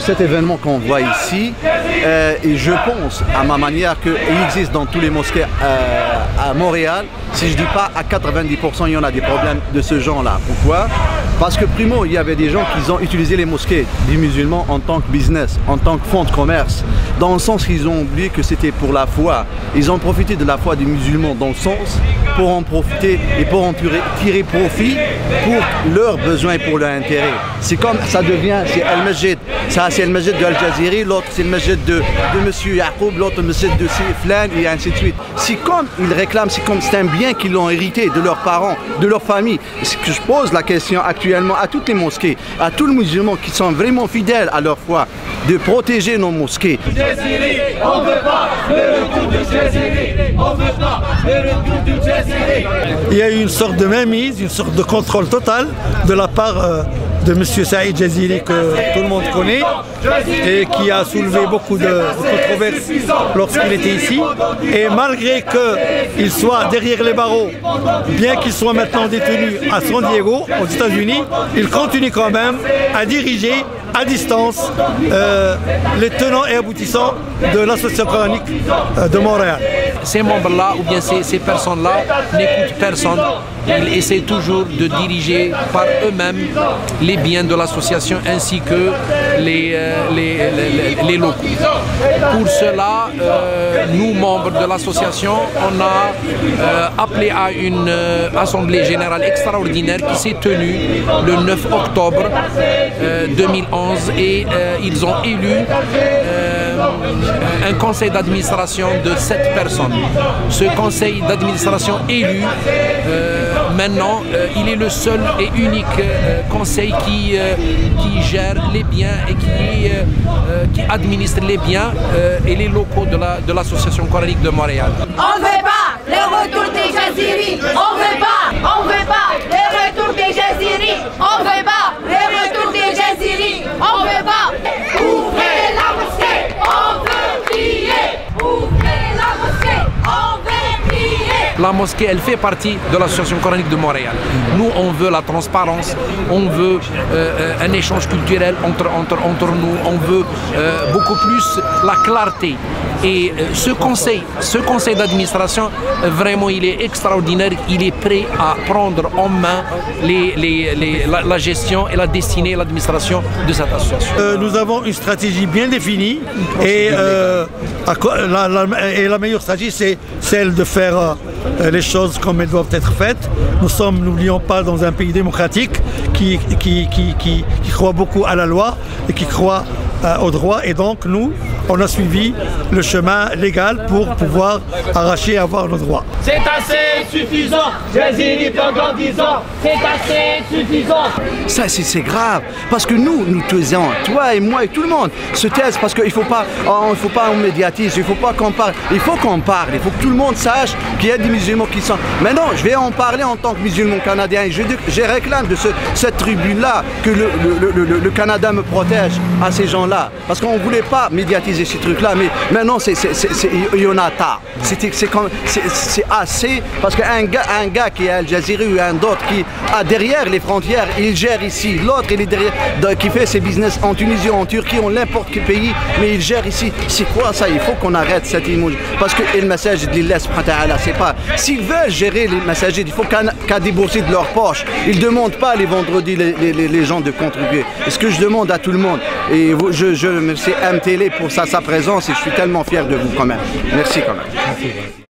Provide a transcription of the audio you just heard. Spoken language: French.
cet événement qu'on voit ici, et je pense, à ma manière, qu'il existe dans tous les mosquées à Montréal. Si je dis pas à 90%, il y en a des problèmes de ce genre-là. Pourquoi? Parce que primo, il y avait des gens qui ont utilisé les mosquées des musulmans en tant que business, en tant que fonds de commerce, dans le sens qu'ils ont oublié que c'était pour la foi. Ils ont profité de la foi des musulmans dans le sens pour en profiter et pour en tirer profit pour leurs besoins et pour leur intérêt. C'est comme ça devient, c'est Al-Masjid. Ça, c'est le masjid de Al-Jaziri, l'autre c'est le masjid de M. Yacoub, l'autre le masjid de Flan, et ainsi de suite. C'est comme ils réclament, c'est comme c'est un bien qu'ils ont hérité de leurs parents, de leur famille. Ce que je pose la question actuellement à toutes les mosquées, à tous les musulmans qui sont vraiment fidèles à leur foi, de protéger nos mosquées. Jaziri, on veut pas le retour de Jaziri, on veut pas le retour de Jaziri. Il y a eu une sorte de mainmise, une sorte de contrôle total de la part de M. Saïd Jaziri, que tout le monde connaît et qui a soulevé beaucoup de controverses lorsqu'il était ici. Et malgré qu'il soit derrière les barreaux, bien qu'il soit maintenant détenu à San Diego, aux États-Unis, il continue quand même à diriger à distance les tenants et aboutissants de l'association coranique de Montréal. Ces membres-là, ou bien ces personnes-là, n'écoutent personne. Ils essaient toujours de diriger par eux-mêmes les biens de l'association ainsi que les locaux. Pour cela, nous, membres de l'association, on a appelé à une assemblée générale extraordinaire qui s'est tenue le 9 octobre 2011 et ils ont élu un conseil d'administration de 7 personnes. Ce conseil d'administration élu, maintenant, il est le seul et unique conseil qui gère les biens et qui administre les biens et les locaux de l'association coranique de Montréal. On ne veut pas le retour des Jaziri, on veut pas le retour des Jaziri, on veut pas le retour des Jaziri, on veut pas. Ouvrez la mosquée, on veut prier. Ouvrez la mosquée, on veut prier. La mosquée, elle fait partie de l'association coranique de Montréal. Nous, on veut la transparence, on veut un échange culturel entre nous, on veut beaucoup plus la clarté. Et ce conseil d'administration, vraiment, il est extraordinaire. Il est prêt à prendre en main la gestion et la destinée et l'administration de cette association. Nous avons une stratégie bien définie et la meilleure stratégie, c'est celle de faire les choses comme elles doivent être faites. Nous sommes, n'oublions pas, dans un pays démocratique qui croit beaucoup à la loi et qui croit au droit, et donc nous, on a suivi le chemin légal pour pouvoir arracher et avoir nos droits. C'est assez suffisant, Jaziri pendant 10 ans, c'est assez suffisant. Ça, c'est grave, parce que nous taisons, toi et moi et tout le monde se taise, parce qu'il ne faut pas on médiatise, il ne faut pas qu'on parle, il faut qu'on parle, il faut que tout le monde sache qu'il y a des musulmans qui sont... Maintenant, je vais en parler en tant que musulman canadien, et je réclame de cette tribune-là que le Canada me protège à ces gens-là, parce qu'on ne voulait pas médiatiser ces trucs-là, mais maintenant, il y en a tard. C'est assez, parce qu'un gars qui est Al Jaziri ou un autre qui a derrière les frontières, il gère ici. L'autre, il est derrière, qui fait ses business en Tunisie, en Turquie, en n'importe quel pays, mais il gère ici. C'est quoi ça? Il faut qu'on arrête cette image. Parce que le message de l'Illah, c'est pas... S'ils veulent gérer les messages, il faut qu'à débourser de leur poche. Ils ne demandent pas les vendredis les gens de contribuer. C'est ce que je demande à tout le monde. Et je remercie MTL pour sa présence et je suis tellement fier de vous quand même. Merci quand même. Merci.